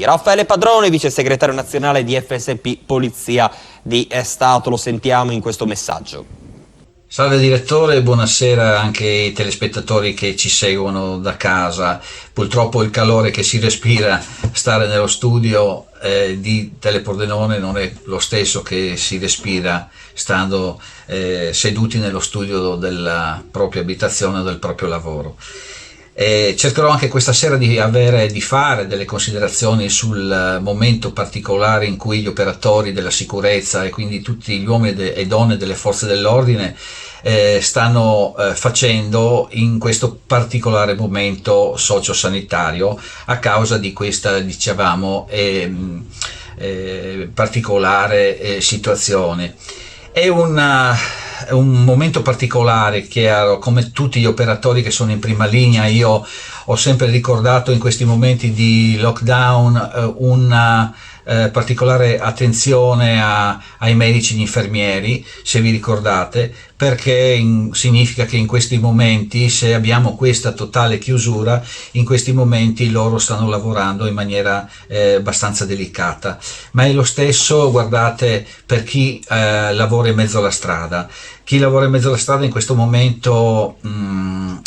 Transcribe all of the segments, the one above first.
Raffaele Padrone, vice segretario nazionale di FSP Polizia di Stato, lo sentiamo in questo messaggio. Salve direttore, buonasera anche ai telespettatori che ci seguono da casa. Purtroppo il calore che si respira, stare nello studio di Telepordenone non è lo stesso che si respira stando seduti nello studio della propria abitazione o del proprio lavoro. Cercherò anche questa sera di fare delle considerazioni sul momento particolare in cui gli operatori della sicurezza e quindi tutti gli uomini e donne delle forze dell'ordine stanno facendo in questo particolare momento sociosanitario a causa di questa, dicevamo, particolare situazione. È un momento particolare, chiaro, come tutti gli operatori che sono in prima linea. Io ho sempre ricordato in questi momenti di lockdown una particolare attenzione ai medici e agli infermieri, se vi ricordate, perché significa che in questi momenti, se abbiamo questa totale chiusura, in questi momenti loro stanno lavorando in maniera abbastanza delicata. Ma è lo stesso, guardate, per chi lavora in mezzo alla strada. Chi lavora in mezzo alla strada in questo momento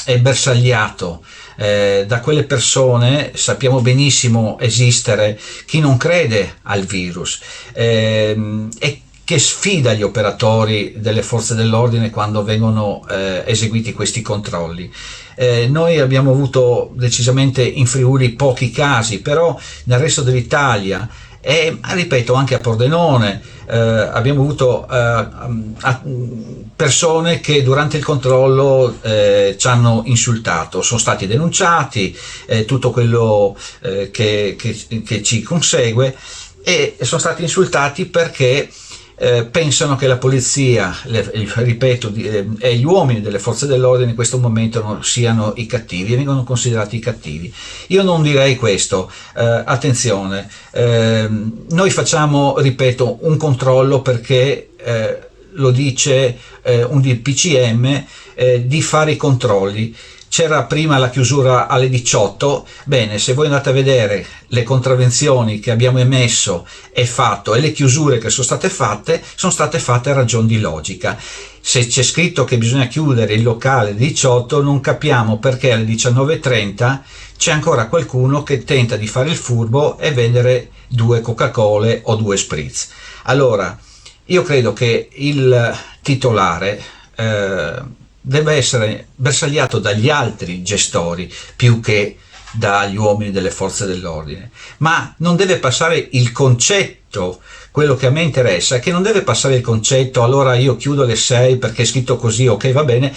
è bersagliato da quelle persone. Sappiamo benissimo esistere chi non crede al virus e che sfida gli operatori delle forze dell'ordine quando vengono eseguiti questi controlli. Noi abbiamo avuto decisamente in Friuli pochi casi, però nel resto dell'Italia e ripeto anche a Pordenone abbiamo avuto persone che durante il controllo ci hanno insultato, sono stati denunciati, tutto quello che ci consegue, e sono stati insultati perché pensano che la polizia, ripeto, e gli uomini delle forze dell'ordine in questo momento siano i cattivi, vengono considerati i cattivi. Io non direi questo, attenzione, noi facciamo, ripeto, un controllo perché lo dice un DPCM di fare i controlli. C'era prima la chiusura alle 18, bene, se voi andate a vedere le contravvenzioni che abbiamo emesso e fatto e le chiusure che sono state fatte a ragion di logica. Se c'è scritto che bisogna chiudere il locale alle 18, non capiamo perché alle 19:30 c'è ancora qualcuno che tenta di fare il furbo e vendere 2 Coca-Cola o 2 Spritz. Allora, io credo che il titolare deve essere bersagliato dagli altri gestori più che dagli uomini delle forze dell'ordine, ma non deve passare il concetto. Quello che a me interessa è che non deve passare il concetto allora io chiudo alle 6 perché è scritto così, ok, va bene,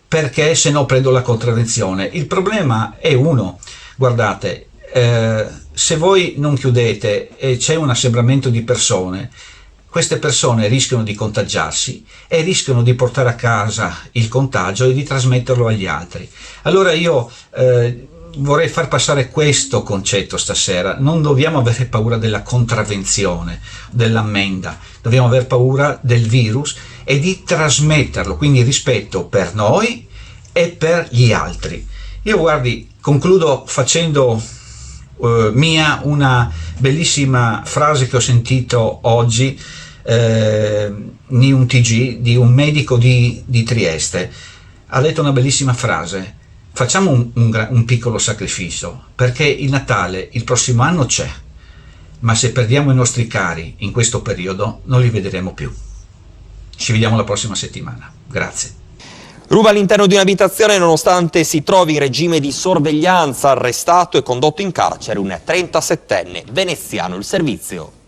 perché se no prendo la contravvenzione. Il problema è uno, guardate, se voi non chiudete e c'è un assembramento di persone, queste persone rischiano di contagiarsi e rischiano di portare a casa il contagio e di trasmetterlo agli altri. Allora io vorrei far passare questo concetto stasera: non dobbiamo avere paura della contravvenzione, dell'ammenda, dobbiamo aver paura del virus e di trasmetterlo, quindi rispetto per noi e per gli altri. Io, guardi, concludo facendo mia una bellissima frase che ho sentito oggi in un TG di un medico di Trieste. Ha detto una bellissima frase: facciamo un piccolo sacrificio, perché il Natale il prossimo anno c'è, ma se perdiamo i nostri cari in questo periodo non li vedremo più. Ci vediamo la prossima settimana. Grazie. Ruba all'interno di un'abitazione nonostante si trovi in regime di sorveglianza, arrestato e condotto in carcere un 37enne veneziano. Il servizio.